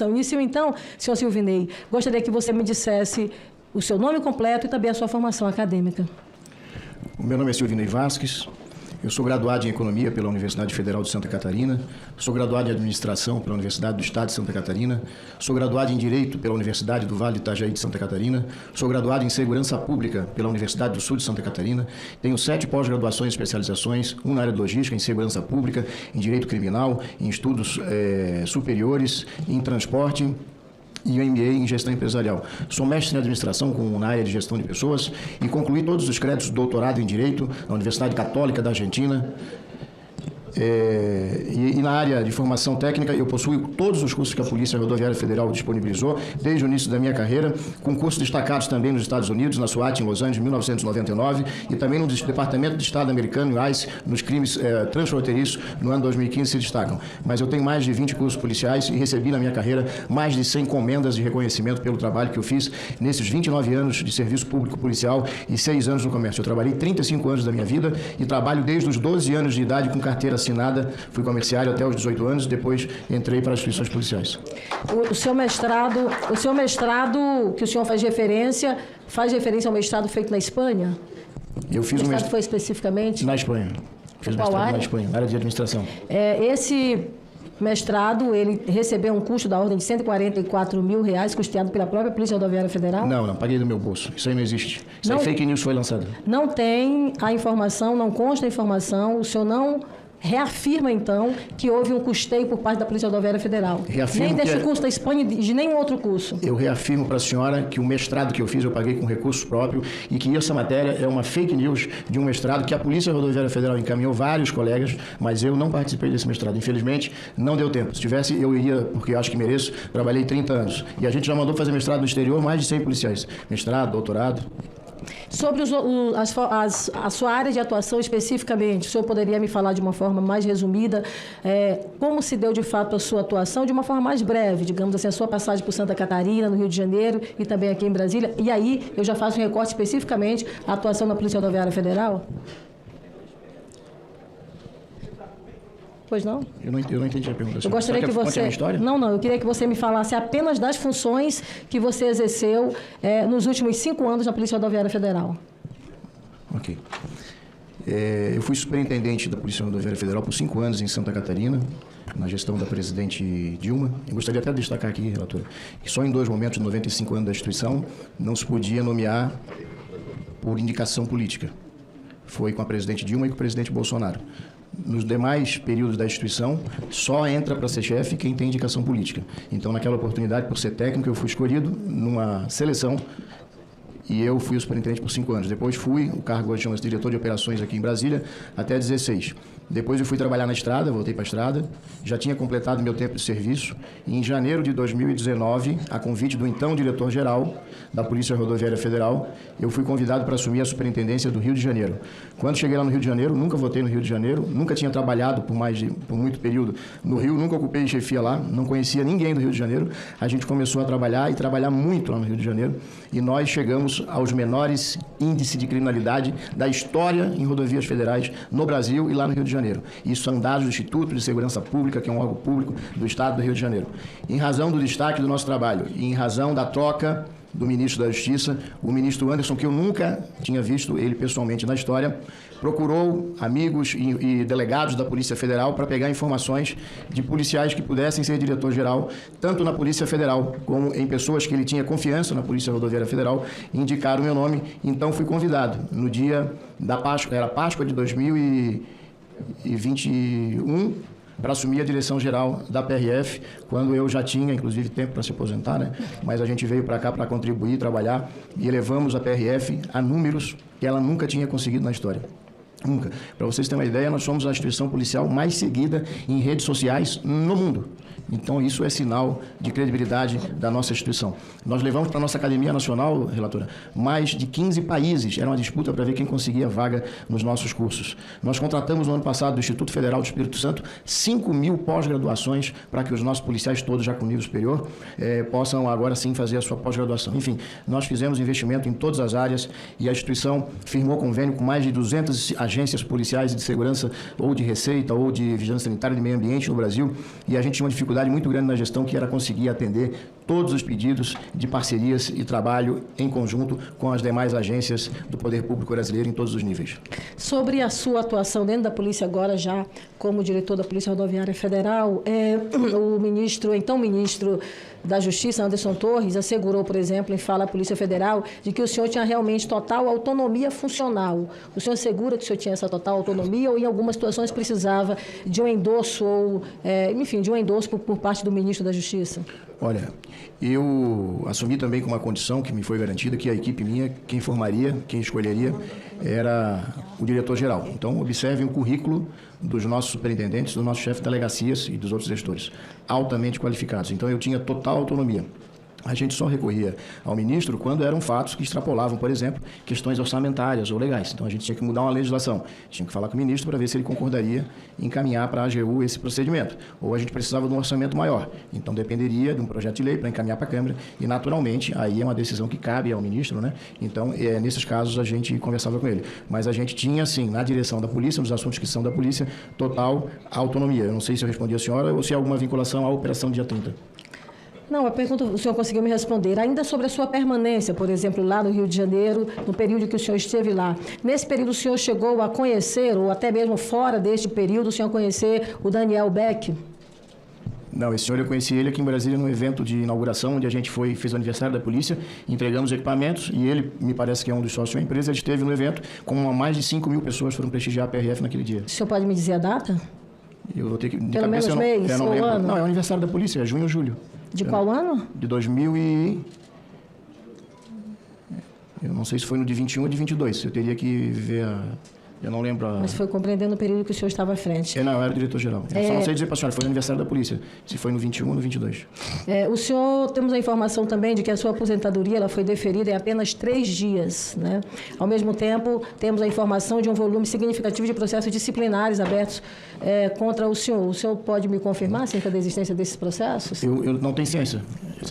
Início, então, senhor Silvinei, gostaria que você me dissesse o seu nome completo e também a sua formação acadêmica. O meu nome é Silvinei Vasques, eu sou graduado em Economia pela Universidade Federal de Santa Catarina, sou graduado em Administração pela Universidade do Estado de Santa Catarina, sou graduado em Direito pela Universidade do Vale do Itajaí de Santa Catarina, sou graduado em Segurança Pública pela Universidade do Sul de Santa Catarina, tenho 7 pós-graduações e especializações, uma na área de Logística, em Segurança Pública, em Direito Criminal, em Estudos Superiores, em Transporte, e o MBA em Gestão Empresarial. Sou mestre em Administração na área de Gestão de Pessoas e concluí todos os créditos de doutorado em Direito na Universidade Católica da Argentina. E na área de formação técnica, eu possuo todos os cursos que a Polícia Rodoviária Federal disponibilizou desde o início da minha carreira, com cursos destacados também nos Estados Unidos, na SWAT em Los Angeles, em 1999, e também no Departamento de Estado americano, no ICE, nos crimes transfronteiriços, no ano 2015 se destacam. Mas eu tenho mais de 20 cursos policiais e recebi na minha carreira mais de 100 comendas de reconhecimento pelo trabalho que eu fiz nesses 29 anos de serviço público policial e 6 anos no comércio. Eu trabalhei 35 anos da minha vida e trabalho desde os 12 anos de idade com carteira assinada, fui comerciário até os 18 anos, depois entrei para as instituições policiais. O seu mestrado que o senhor faz referência ao mestrado feito na Espanha? Eu fiz o mestrado foi especificamente? Na Espanha. Fiz mestrado na Espanha, na área de administração. Esse mestrado, ele recebeu um custo da ordem de R$144 mil, custeado pela própria Polícia Rodoviária Federal? Não, paguei do meu bolso. Isso aí não existe. Isso aí fake news foi lançado. Não tem a informação, não consta a informação, o senhor não reafirma, então, que houve um custeio por parte da Polícia Rodoviária Federal. Nem deste curso da Espanha, de nenhum outro curso. Eu reafirmo para a senhora que o mestrado que eu fiz, eu paguei com recursos próprios e que essa matéria é uma fake news de um mestrado que a Polícia Rodoviária Federal encaminhou vários colegas, mas eu não participei desse mestrado. Infelizmente, não deu tempo. Se tivesse, eu iria, porque eu acho que mereço. Trabalhei 30 anos. E a gente já mandou fazer mestrado no exterior, mais de 100 policiais. Mestrado, doutorado. Sobre a sua área de atuação especificamente, o senhor poderia me falar de uma forma mais resumida como se deu de fato a sua atuação, de uma forma mais breve, digamos assim, a sua passagem por Santa Catarina, no Rio de Janeiro e também aqui em Brasília, e aí eu já faço um recorte especificamente à atuação na Polícia Rodoviária Federal? Pois não? Eu não entendi a pergunta. Eu gostaria que você... Não, eu queria que você me falasse apenas das funções que você exerceu nos últimos 5 anos na Polícia Rodoviária Federal. Ok. Eu fui superintendente da Polícia Rodoviária Federal por 5 anos em Santa Catarina, na gestão da presidente Dilma. Eu gostaria até de destacar aqui, relatora, que só em 2 momentos, de 95 anos da instituição, não se podia nomear por indicação política. Foi com a presidente Dilma e com o presidente Bolsonaro. Nos demais períodos da instituição, só entra para ser chefe quem tem indicação política. Então, naquela oportunidade, por ser técnico, eu fui escolhido numa seleção e eu fui o superintendente por 5 anos. Depois fui, o cargo hoje chama-se diretor de operações aqui em Brasília, até 16. Depois eu fui trabalhar na estrada, voltei para a estrada, já tinha completado meu tempo de serviço e em janeiro de 2019, a convite do então diretor-geral da Polícia Rodoviária Federal, eu fui convidado para assumir a superintendência do Rio de Janeiro. Quando cheguei lá no Rio de Janeiro, nunca votei no Rio de Janeiro, nunca tinha trabalhado por muito período no Rio, nunca ocupei chefia lá, não conhecia ninguém do Rio de Janeiro. A gente começou a trabalhar e trabalhar muito lá no Rio de Janeiro e nós chegamos aos menores índices de criminalidade da história em rodovias federais no Brasil e lá no Rio de Janeiro. Isso são dados do Instituto de Segurança Pública, que é um órgão público do Estado do Rio de Janeiro. Em razão do destaque do nosso trabalho e em razão da troca do ministro da Justiça, o ministro Anderson, que eu nunca tinha visto ele pessoalmente na história, procurou amigos e delegados da Polícia Federal para pegar informações de policiais que pudessem ser diretor-geral, tanto na Polícia Federal como em pessoas que ele tinha confiança na Polícia Rodoviária Federal, e indicaram o meu nome. Então fui convidado no dia da Páscoa, era Páscoa de 2021, para assumir a direção-geral da PRF, quando eu já tinha, inclusive, tempo para se aposentar, né? Mas a gente veio para cá para contribuir, trabalhar, e elevamos a PRF a números que ela nunca tinha conseguido na história. Nunca. Para vocês terem uma ideia, nós somos a instituição policial mais seguida em redes sociais no mundo. Então, isso é sinal de credibilidade da nossa instituição. Nós levamos para a nossa Academia Nacional, relatora, mais de 15 países. Era uma disputa para ver quem conseguia vaga nos nossos cursos. Nós contratamos no ano passado do Instituto Federal do Espírito Santo 5.000 pós-graduações para que os nossos policiais, todos já com nível superior, possam agora sim fazer a sua pós-graduação. Enfim, nós fizemos investimento em todas as áreas e a instituição firmou convênio com mais de 200 agências policiais de segurança, ou de receita, ou de vigilância sanitária e de meio ambiente no Brasil, e a gente tinha uma dificuldade dificuldade muito grande na gestão, que era conseguir atender todos os pedidos de parcerias e trabalho em conjunto com as demais agências do Poder Público brasileiro em todos os níveis. Sobre a sua atuação dentro da polícia agora, já como diretor da Polícia Rodoviária Federal, o ministro da Justiça, Anderson Torres, assegurou, por exemplo, em fala à Polícia Federal, de que o senhor tinha realmente total autonomia funcional. O senhor assegura que o senhor tinha essa total autonomia ou em algumas situações precisava de um endosso ou, de um endosso por parte do ministro da Justiça? Olha, eu assumi também com uma condição que me foi garantida, que a equipe minha, quem formaria, quem escolheria, era o diretor-geral. Então, observem o currículo dos nossos superintendentes, do nosso chefe de delegacias e dos outros gestores, altamente qualificados. Então, eu tinha total autonomia. A gente só recorria ao ministro quando eram fatos que extrapolavam, por exemplo, questões orçamentárias ou legais. Então, a gente tinha que mudar uma legislação. Tinha que falar com o ministro para ver se ele concordaria em encaminhar para a AGU esse procedimento. Ou a gente precisava de um orçamento maior. Então, dependeria de um projeto de lei para encaminhar para a Câmara. E, naturalmente, aí é uma decisão que cabe ao ministro, né? Então, nesses casos, a gente conversava com ele. Mas a gente tinha, sim, na direção da polícia, nos assuntos que são da polícia, total autonomia. Eu não sei se eu respondi a senhora ou se há alguma vinculação à operação dia 30. Não, a pergunta o senhor conseguiu me responder. Ainda sobre a sua permanência, por exemplo, lá no Rio de Janeiro, no período que o senhor esteve lá. Nesse período, o senhor chegou a conhecer, ou até mesmo fora deste período, o senhor conhecer o Daniel Beck? Não, esse senhor eu conheci ele aqui em Brasília num evento de inauguração, onde a gente fez o aniversário da polícia, entregamos equipamentos e ele, me parece que é um dos sócios da empresa, ele esteve no evento com mais de 5.000 pessoas foram prestigiar a PRF naquele dia. O senhor pode me dizer a data? Eu vou ter que... Pelo menos mês ou ano? Não, é o aniversário da polícia, é junho ou julho. De qual ano? De 2000 e... Eu não sei se foi no de 21 ou de 22. Eu teria que ver a... Eu não lembro a... Mas foi compreendendo o período que o senhor estava à frente. Não, eu era diretor-geral. Eu só não sei dizer para a senhora, foi no aniversário da polícia. Se foi no 21 ou no 22. O senhor, temos a informação também de que a sua aposentadoria ela foi deferida em apenas 3 dias, né? Ao mesmo tempo, temos a informação de um volume significativo de processos disciplinares abertos contra o senhor. O senhor pode me confirmar acerca da existência desses processos? Eu não tenho ciência.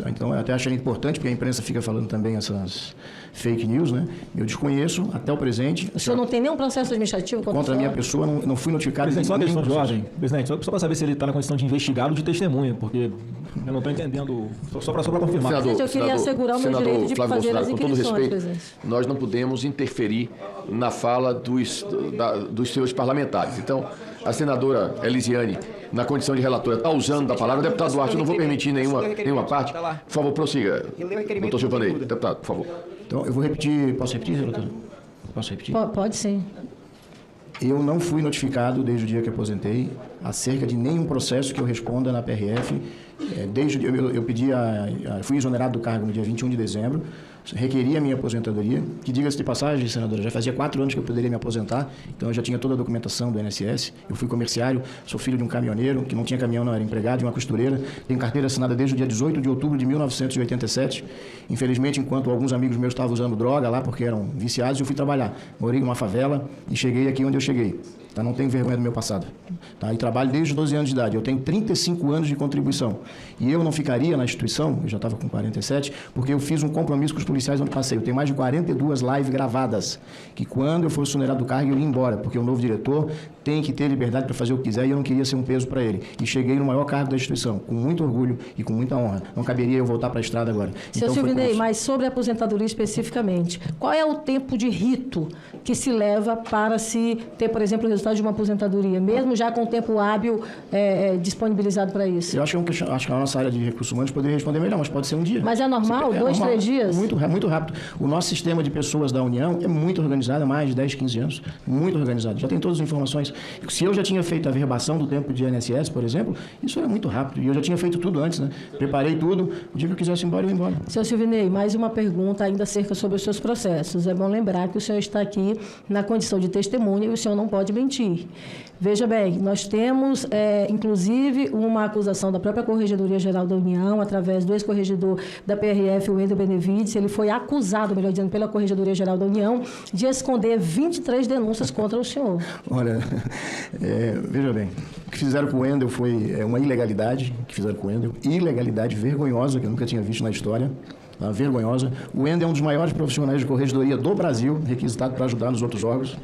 Então, eu até achei importante, porque a imprensa fica falando também essas fake news, né? Eu desconheço, até o presente... O senhor não tem nenhum processo administrativo contra a minha pessoa? Não fui notificado... Presidente, só uma questão de ordem. Presidente, só para saber se ele está na condição de investigado ou de testemunha, porque eu não estou entendendo... Só para confirmar. Senador, eu queria assegurar o meu direito de Flávio fazer as inquirições, com todo respeito, presidente. Nós não podemos interferir na fala dos seus parlamentares. Então, a senadora Elisiane, na condição de relatora, está usando da palavra. Deputado Duarte, eu não vou permitir nenhuma parte. Por favor, prossiga. Doutor Silvanei, deputado, por favor. Então, eu vou repetir. Posso repetir, relatora? Posso repetir? Pode sim. Eu não fui notificado desde o dia que aposentei acerca de nenhum processo que eu responda na PRF. Desde eu fui exonerado do cargo no dia 21 de dezembro, requeri a minha aposentadoria, que, diga-se de passagem, senadora, já fazia 4 anos que eu poderia me aposentar, então eu já tinha toda a documentação do INSS. Eu fui comerciário, sou filho de um caminhoneiro, que não tinha caminhão, não, era empregado, de uma costureira, tenho carteira assinada desde o dia 18 de outubro de 1987. Infelizmente, enquanto alguns amigos meus estavam usando droga lá, porque eram viciados, eu fui trabalhar. Morei numa favela e cheguei aqui onde eu cheguei. Tá? Não tenho vergonha do meu passado. Tá? E trabalho desde os 12 anos de idade. Eu tenho 35 anos de contribuição. E eu não ficaria na instituição, eu já estava com 47, porque eu fiz um compromisso com os policiais onde passei. Eu tenho mais de 42 lives gravadas, que quando eu fosse exonerado do cargo, eu ia embora, porque o novo diretor tem que ter liberdade para fazer o que quiser e eu não queria ser um peso para ele. E cheguei no maior cargo da instituição, com muito orgulho e com muita honra. Não caberia eu voltar para a estrada agora. Senhor Silvinei, mas sobre a aposentadoria especificamente, qual é o tempo de rito que se leva para se ter, por exemplo, o resultado de uma aposentadoria, mesmo já com o tempo hábil disponibilizado para isso? Eu acho que a nossa área de recursos humanos poderia responder melhor, mas pode ser um dia. Mas é normal? 2, 3 dias? Muito rápido. O nosso sistema de pessoas da União é muito organizado, há mais de 10, 15 anos. Muito organizado. Já tem todas as informações. Se eu já tinha feito a verbação do tempo de INSS, por exemplo, isso era muito rápido. E eu já tinha feito tudo antes, né? Preparei tudo. O dia que eu quisesse ir embora, eu ia embora. Senhor Silvinei, mais uma pergunta ainda acerca sobre os seus processos. É bom lembrar que o senhor está aqui na condição de testemunha e o senhor não pode mentir. Veja bem, nós temos, inclusive, uma acusação da própria Corregedoria-Geral da União, através do ex-corregedor da PRF, o Wendel Benevides. Ele foi acusado, melhor dizendo, pela Corregedoria-Geral da União, de esconder 23 denúncias contra o senhor. Olha, veja bem, o que fizeram com o Wendel foi uma ilegalidade, ilegalidade vergonhosa, que eu nunca tinha visto na história. Vergonhosa. O Wendel é um dos maiores profissionais de corregedoria do Brasil, requisitado para ajudar nos outros órgãos.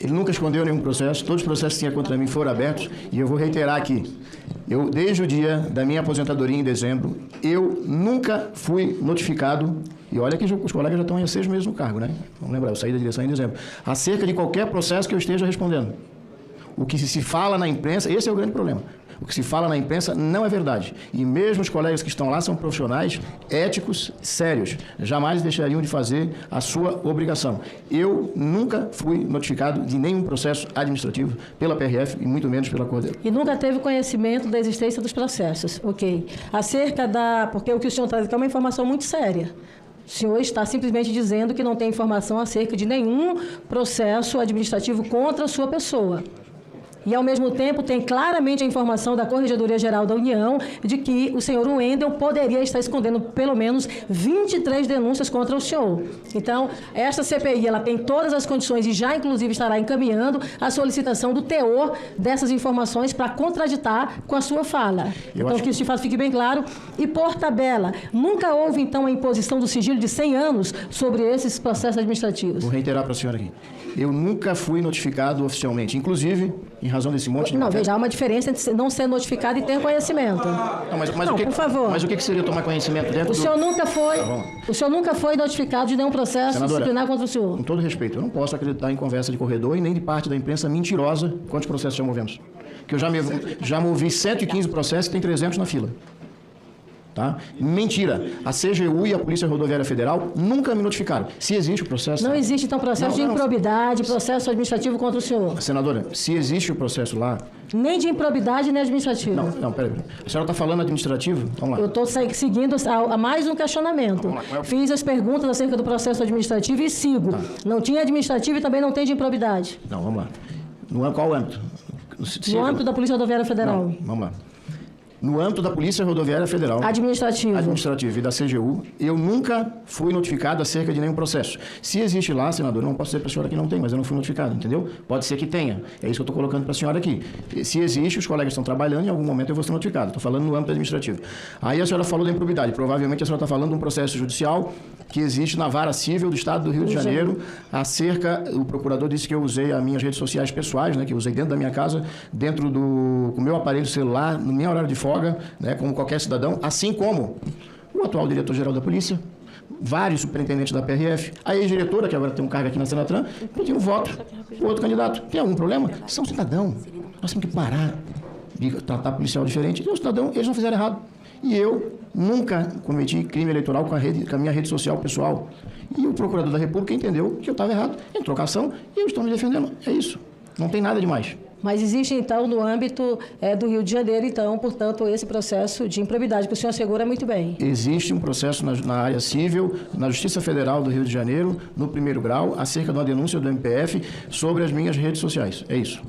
Ele nunca escondeu nenhum processo, todos os processos que tinha contra mim foram abertos, e eu vou reiterar aqui. Desde o dia da minha aposentadoria em dezembro, eu nunca fui notificado, e olha que os colegas já estão há 6 meses no cargo, né? Vamos lembrar, eu saí da direção em dezembro, acerca de qualquer processo que eu esteja respondendo. O que se fala na imprensa, esse é o grande problema. O que se fala na imprensa não é verdade. E mesmo os colegas que estão lá são profissionais éticos, sérios. Jamais deixariam de fazer a sua obrigação. Eu nunca fui notificado de nenhum processo administrativo pela PRF e muito menos pela Cordeiro. E nunca teve conhecimento da existência dos processos, ok? Porque o que o senhor traz aqui é uma informação muito séria. O senhor está simplesmente dizendo que não tem informação acerca de nenhum processo administrativo contra a sua pessoa. E, ao mesmo tempo, tem claramente a informação da Corregedoria Geral da União de que o senhor Wendel poderia estar escondendo pelo menos 23 denúncias contra o senhor. Então, esta CPI ela tem todas as condições e já, inclusive, estará encaminhando a solicitação do teor dessas informações para contraditar com a sua fala. Então, que isso, de fato, fique bem claro. E, por tabela, nunca houve, então, a imposição do sigilo de 100 anos sobre esses processos administrativos. Vou reiterar para a senhora aqui. Eu nunca fui notificado oficialmente, inclusive, em razão desse monte de... Não, veja, há uma diferença entre não ser notificado e ter conhecimento. Não, por favor. Mas o que seria tomar conhecimento dentro O senhor nunca foi notificado de nenhum processo disciplinar contra o senhor. Com todo respeito, eu não posso acreditar em conversa de corredor e nem de parte da imprensa mentirosa quantos processos já movemos. Que eu já movi 115 processos e tem 300 na fila. Tá? Mentira. A CGU e a Polícia Rodoviária Federal nunca me notificaram. Se existe o processo... Não existe, então, processo de improbidade, processo administrativo contra o senhor. Senadora, se existe o processo lá... Nem de improbidade, nem administrativo. Não, peraí. A senhora está falando administrativo? Vamos lá. Eu estou seguindo a mais um questionamento. Fiz as perguntas acerca do processo administrativo e sigo. Tá. Não tinha administrativo e também não tem de improbidade. Não, vamos lá. Qual âmbito? No âmbito da Polícia Rodoviária Federal. Não, vamos lá. No âmbito da Polícia Rodoviária Federal... Administrativo e da CGU, eu nunca fui notificado acerca de nenhum processo. Se existe lá, senador, não posso dizer para a senhora que não tem, mas eu não fui notificado, entendeu? Pode ser que tenha. É isso que eu estou colocando para a senhora aqui. Se existe, os colegas estão trabalhando, em algum momento eu vou ser notificado. Estou falando no âmbito administrativo. Aí a senhora falou da improbidade. Provavelmente a senhora está falando de um processo judicial que existe na Vara Civil do Estado do Rio de Janeiro, o procurador disse que eu usei as minhas redes sociais pessoais, né, que eu usei dentro da minha casa, com o meu aparelho celular, no meu horário de folga, né, como qualquer cidadão, assim como o atual diretor-geral da polícia, vários superintendentes da PRF, a ex-diretora, que agora tem um cargo aqui na Senatran, pediu um voto para outro candidato. Tem algum problema? São cidadão. Nós temos que parar de tratar policial diferente. E o cidadão, eles não fizeram errado. E eu nunca cometi crime eleitoral com a minha rede social pessoal. E o procurador da República entendeu que eu estava errado, entrou com a ação e eu estou me defendendo. É isso. Não tem nada demais. Mas existe, então, no âmbito do Rio de Janeiro, então, portanto, esse processo de improbidade, que o senhor assegura muito bem. Existe um processo na área civil, na Justiça Federal do Rio de Janeiro, no 1º grau, acerca de uma denúncia do MPF sobre as minhas redes sociais. É isso.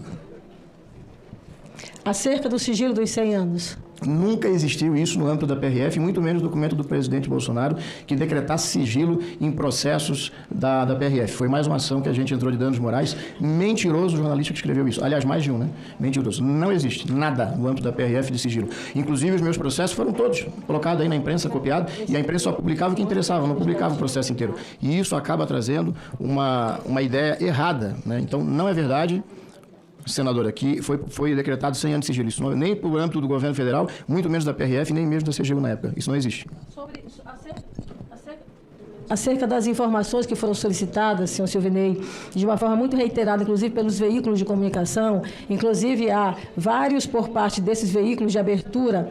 Acerca do sigilo dos 100 anos. Nunca existiu isso no âmbito da PRF, muito menos documento do presidente Bolsonaro que decretasse sigilo em processos da PRF. Foi mais uma ação que a gente entrou de danos morais. Mentiroso o jornalista que escreveu isso. Aliás, mais de um, né? Mentiroso. Não existe nada no âmbito da PRF de sigilo. Inclusive, os meus processos foram todos colocados aí na imprensa, copiados, e a imprensa só publicava o que interessava, não publicava o processo inteiro. E isso acaba trazendo uma ideia errada, né? Então, não é verdade... Senador, aqui foi decretado 100 anos de sigilo. Isso não, nem por âmbito do governo federal, muito menos da PRF, nem mesmo da CGU na época. Isso não existe. Acerca das informações que foram solicitadas, senhor Silvinei, de uma forma muito reiterada, inclusive pelos veículos de comunicação, inclusive há vários por parte desses veículos de abertura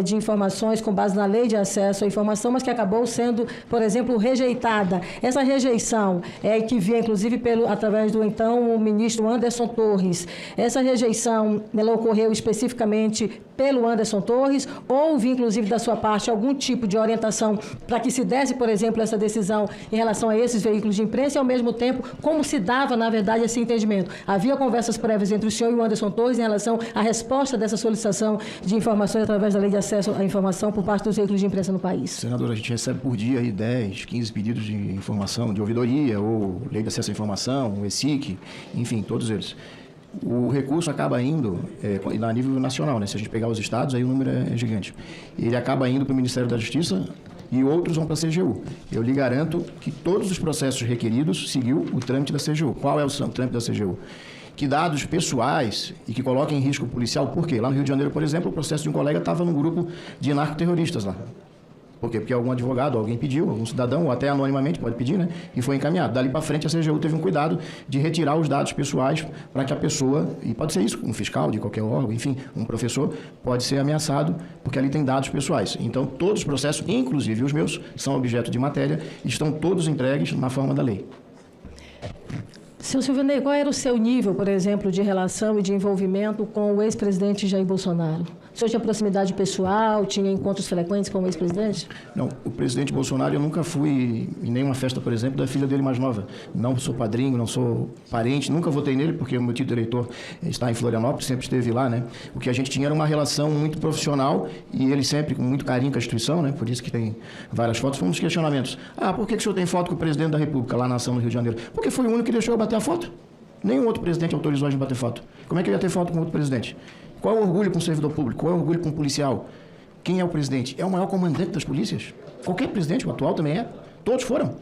de informações com base na lei de acesso à informação, mas que acabou sendo, por exemplo, rejeitada. Essa rejeição que vinha, inclusive, através do então o ministro Anderson Torres. Essa rejeição, ela ocorreu especificamente pelo Anderson Torres, ou houve, inclusive, da sua parte, algum tipo de orientação para que se desse, por exemplo, essa decisão em relação a esses veículos de imprensa e, ao mesmo tempo, como se dava, na verdade, esse entendimento? Havia conversas prévias entre o senhor e o Anderson Torres em relação à resposta dessa solicitação de informações através da lei de acesso à informação por parte dos veículos de imprensa no país? Senador, a gente recebe por dia aí 10, 15 pedidos de informação, de ouvidoria, ou lei de acesso à informação, o ESIC, enfim, todos eles. O recurso acaba indo a nível nacional, né? Se a gente pegar os estados, aí o número é gigante. Ele acaba indo para o Ministério da Justiça e outros vão para a CGU. Eu lhe garanto que todos os processos requeridos seguiu o trâmite da CGU. Qual é o trâmite da CGU? Que dados pessoais e que coloquem em risco policial, por quê? Lá no Rio de Janeiro, por exemplo, o processo de um colega estava num grupo de narcoterroristas lá. Por quê? Porque algum advogado, alguém pediu, algum cidadão, ou até anonimamente pode pedir, né? E foi encaminhado. Dali para frente, a CGU teve um cuidado de retirar os dados pessoais para que a pessoa, e pode ser isso, um fiscal de qualquer órgão, enfim, um professor, pode ser ameaçado, porque ali tem dados pessoais. Então, todos os processos, inclusive os meus, são objeto de matéria e estão todos entregues na forma da lei. Seu Silvinei, qual era o seu nível, por exemplo, de relação e de envolvimento com o ex-presidente Jair Bolsonaro? O senhor tinha proximidade pessoal, tinha encontros frequentes com o ex-presidente? Não, o presidente Bolsonaro, eu nunca fui em nenhuma festa, por exemplo, da filha dele mais nova. Não sou padrinho, não sou parente, nunca votei nele, porque o meu título de eleitor está em Florianópolis, sempre esteve lá, né? O que a gente tinha era uma relação muito profissional e ele sempre com muito carinho com a instituição, né? Por isso que tem várias fotos. Foi um dos questionamentos. Por que o senhor tem foto com o presidente da República lá na ação no Rio de Janeiro? Porque foi o único que deixou eu bater a foto. Nenhum outro presidente autorizou a gente bater foto. Como é que eu ia ter foto com outro presidente? Qual é o orgulho com o servidor público? Qual é o orgulho com o policial? Quem é o presidente? É o maior comandante das polícias. Qualquer presidente, o atual também é. Todos foram.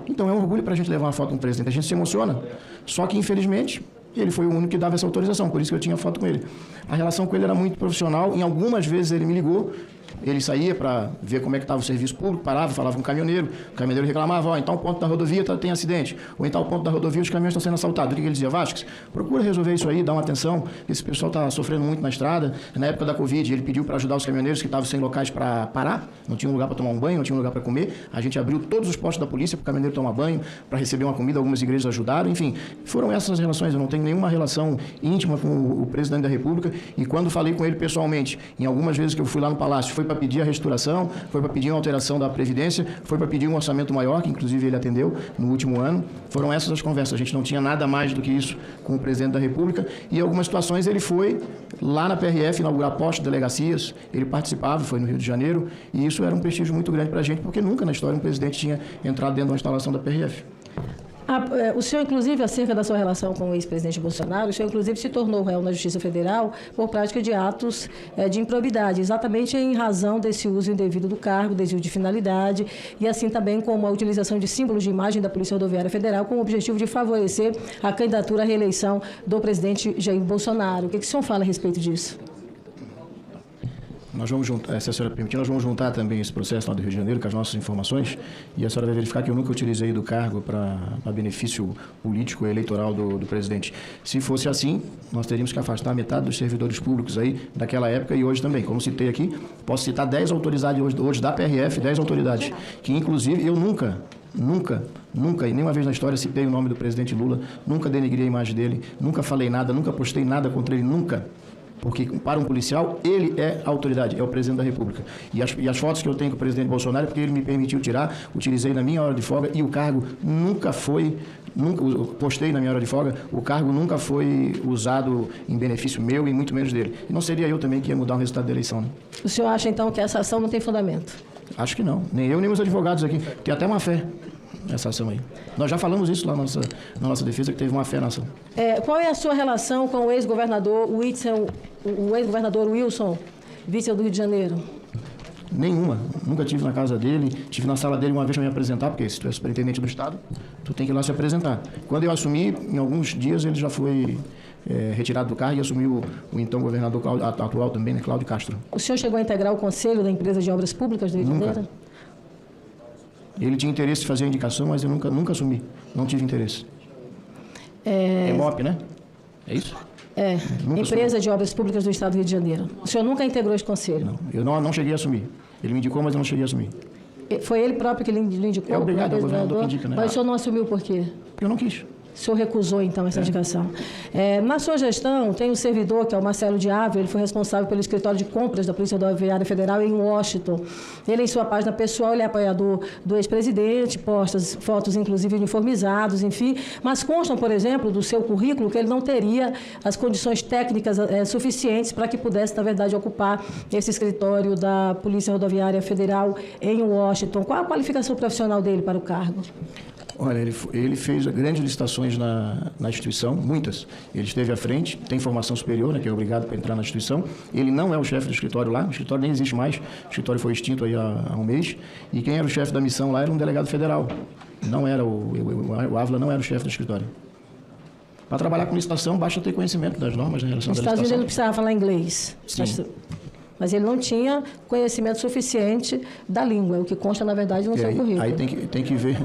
Então é um orgulho para a gente levar uma foto com o presidente. A gente se emociona. Só que, infelizmente, ele foi o único que dava essa autorização. Por isso que eu tinha foto com ele. A relação com ele era muito profissional. Em algumas vezes ele me ligou. Ele saía para ver como é que estava o serviço público, parava, falava com o caminhoneiro reclamava, em tal ponto da rodovia tem acidente, ou em tal ponto da rodovia os caminhões estão sendo assaltados. O que ele dizia? Vasques, procura resolver isso aí, dá uma atenção, esse pessoal está sofrendo muito na estrada. Na época da Covid, ele pediu para ajudar os caminhoneiros que estavam sem locais para parar, não tinha um lugar para tomar um banho, não tinha um lugar para comer. A gente abriu todos os postos da polícia para o caminhoneiro tomar banho, para receber uma comida, algumas igrejas ajudaram, enfim. Foram essas relações, eu não tenho nenhuma relação íntima com o presidente da República, e quando falei com ele pessoalmente, em algumas vezes que eu fui lá no Palácio, foi para pedir a restauração, foi para pedir uma alteração da Previdência, foi para pedir um orçamento maior, que inclusive ele atendeu no último ano. Foram essas as conversas. A gente não tinha nada mais do que isso com o presidente da República. E em algumas situações ele foi lá na PRF inaugurar postos, delegacias, ele participava, foi no Rio de Janeiro, e isso era um prestígio muito grande para a gente, porque nunca na história um presidente tinha entrado dentro de uma instalação da PRF. O senhor, inclusive, acerca da sua relação com o ex-presidente Bolsonaro, o senhor, inclusive, se tornou réu na Justiça Federal por prática de atos de improbidade, exatamente em razão desse uso indevido do cargo, desvio de finalidade, e assim também como a utilização de símbolos de imagem da Polícia Rodoviária Federal com o objetivo de favorecer a candidatura à reeleição do presidente Jair Bolsonaro. O que o senhor fala a respeito disso? Nós vamos juntar, se a senhora permitir, nós vamos juntar também esse processo lá do Rio de Janeiro com as nossas informações, e a senhora vai verificar que eu nunca utilizei do cargo para benefício político e eleitoral do presidente. Se fosse assim, nós teríamos que afastar metade dos servidores públicos aí daquela época e hoje também. Como citei aqui, posso citar 10 autoridades hoje da PRF, 10 autoridades, que inclusive eu nunca, e nenhuma vez na história citei o nome do presidente Lula, nunca denegri a imagem dele, nunca falei nada, nunca postei nada contra ele, nunca. Porque, para um policial, ele é a autoridade, é o presidente da República. E as fotos que eu tenho com o presidente Bolsonaro é porque ele me permitiu tirar, utilizei na minha hora de folga, e o cargo nunca postei na minha hora de folga, o cargo nunca foi usado em benefício meu e muito menos dele. E não seria eu também que ia mudar o resultado da eleição, né? O senhor acha, então, que essa ação não tem fundamento? Acho que não. Nem eu, nem os advogados aqui. Tem até má fé essa ação aí. Nós já falamos isso lá na nossa defesa, que teve uma fé na ação. Qual é a sua relação com o ex-governador Wilson, vice do Rio de Janeiro? Nenhuma. Nunca estive na casa dele. Estive na sala dele uma vez para me apresentar, porque se tu é superintendente do Estado, tu tem que ir lá se apresentar. Quando eu assumi, em alguns dias ele já foi retirado do cargo e assumiu o então governador atual também, né, Cláudio Castro. O senhor chegou a integrar o Conselho da Empresa de Obras Públicas do Rio de Janeiro? Ele tinha interesse em fazer a indicação, mas eu nunca assumi. Não tive interesse. EMOP, né? É isso? Empresa de Obras Públicas do Estado do Rio de Janeiro. O senhor nunca integrou esse conselho? Não, eu não cheguei a assumir. Ele me indicou, mas eu não cheguei a assumir. Foi ele próprio que lhe indicou? É obrigado, é o governador que indica, né? Mas o senhor não assumiu por quê? Porque eu não quis. O senhor recusou, então, essa indicação. Na sua gestão, tem um servidor, que é o Marcelo de Ávila, ele foi responsável pelo escritório de compras da Polícia Rodoviária Federal em Washington. Ele, em sua página pessoal, ele é apoiador do ex-presidente, postas fotos, inclusive, uniformizados, enfim. Mas constam, por exemplo, do seu currículo, que ele não teria as condições técnicas suficientes para que pudesse, na verdade, ocupar esse escritório da Polícia Rodoviária Federal em Washington. Qual a qualificação profissional dele para o cargo? Olha, ele fez grandes licitações na instituição, muitas. Ele esteve à frente, tem formação superior, né, que é obrigado para entrar na instituição. Ele não é o chefe do escritório lá, o escritório nem existe mais, o escritório foi extinto aí há um mês. E quem era o chefe da missão lá era um delegado federal. Não era o Ávila não era o chefe do escritório. Para trabalhar com licitação, basta ter conhecimento das normas em relação à Nos licitação. Estados Unidos ele precisava falar inglês. Sim. Mas ele não tinha conhecimento suficiente da língua, o que consta, na verdade, no seu currículo. Aí tem que ver.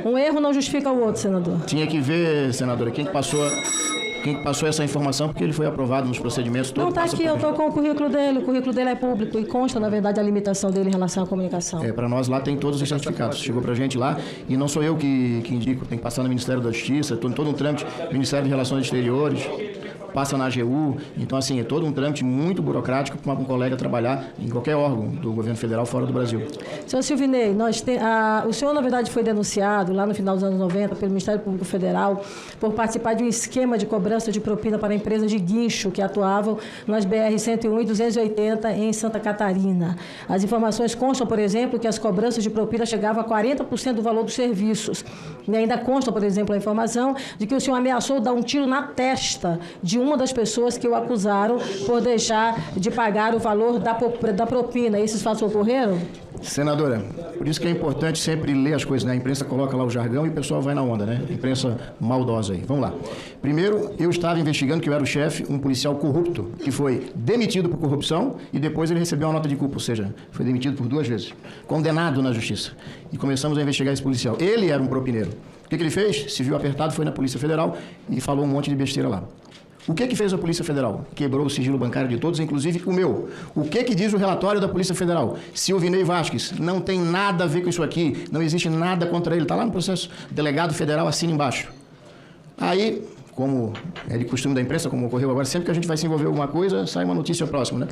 Um erro não justifica o outro, senador. Tinha que ver, senadora, quem que passou essa informação, porque ele foi aprovado nos procedimentos todos. Não, está aqui, eu estou com o currículo dele é público e consta, na verdade, a limitação dele em relação à comunicação. Para nós lá tem todos os certificados. Chegou para a gente lá e não sou eu que indico, tem que passar no Ministério da Justiça, todo um trâmite, Ministério de Relações Exteriores, passa na AGU. Então, assim, é todo um trâmite muito burocrático para um colega trabalhar em qualquer órgão do governo federal fora do Brasil. Senhor Silvinei, o senhor, na verdade, foi denunciado lá no final dos anos 90 pelo Ministério Público Federal por participar de um esquema de cobrança de propina para empresas de guincho que atuavam nas BR-101 e 280 em Santa Catarina. As informações constam, por exemplo, que as cobranças de propina chegavam a 40% do valor dos serviços. E ainda consta, por exemplo, a informação de que o senhor ameaçou dar um tiro na testa de uma das pessoas que o acusaram por deixar de pagar o valor da propina. Esses fatos ocorreram? Senadora, por isso que é importante sempre ler as coisas, né? A imprensa coloca lá o jargão e o pessoal vai na onda, né? Imprensa maldosa aí. Vamos lá. Primeiro, eu estava investigando que eu era o chefe, um policial corrupto, que foi demitido por corrupção e depois ele recebeu uma nota de culpa, ou seja, foi demitido por 2 vezes. Condenado na justiça. E começamos a investigar esse policial. Ele era um propineiro. O que ele fez? Se viu apertado, foi na Polícia Federal e falou um monte de besteira lá. O que fez a Polícia Federal? Quebrou o sigilo bancário de todos, inclusive o meu. O que diz o relatório da Polícia Federal? Silvinei Vasquez, não tem nada a ver com isso aqui, não existe nada contra ele. Está lá no processo. Delegado federal, assina embaixo. Aí, como é de costume da imprensa, como ocorreu agora, sempre que a gente vai se envolver em alguma coisa, sai uma notícia próxima, né?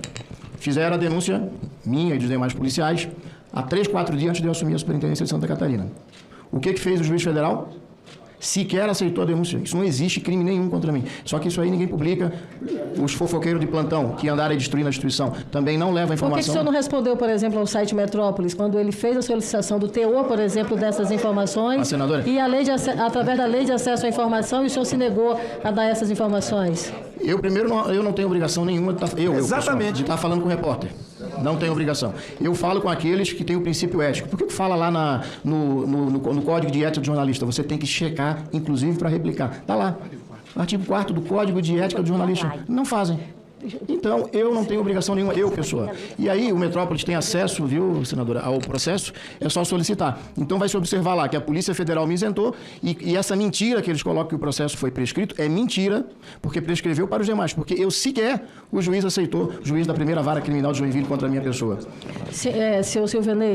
Fizeram a denúncia, minha e dos demais policiais, há 3, 4 dias antes de eu assumir a Superintendência de Santa Catarina. O que fez o juiz federal? Sequer aceitou a denúncia. Isso não existe crime nenhum contra mim. Só que isso aí ninguém publica. Os fofoqueiros de plantão que andaram a destruir a instituição também não levam a informação. Por que o senhor não respondeu, por exemplo, ao site Metrópolis, quando ele fez a solicitação do teor, por exemplo, dessas informações? Senadora, e através da lei de acesso à informação, e o senhor se negou a dar essas informações? Eu não tenho obrigação nenhuma de estar falando com o repórter. Não tenho obrigação. Eu falo com aqueles que têm o princípio ético. Por que fala lá no Código de Ética do Jornalista? Você tem que checar, inclusive, para replicar. Está lá. Artigo 4º do Código de Ética do Jornalista. Não fazem. Então, eu não tenho obrigação nenhuma, pessoa. E aí, o Metrópolis tem acesso, viu, senadora, ao processo, é só solicitar. Então, vai se observar lá que a Polícia Federal me isentou e essa mentira que eles colocam que o processo foi prescrito é mentira, porque prescreveu para os demais, porque eu sequer o juiz aceitou, o juiz da primeira vara criminal de Joinville contra a minha pessoa. Senhor Silvinei,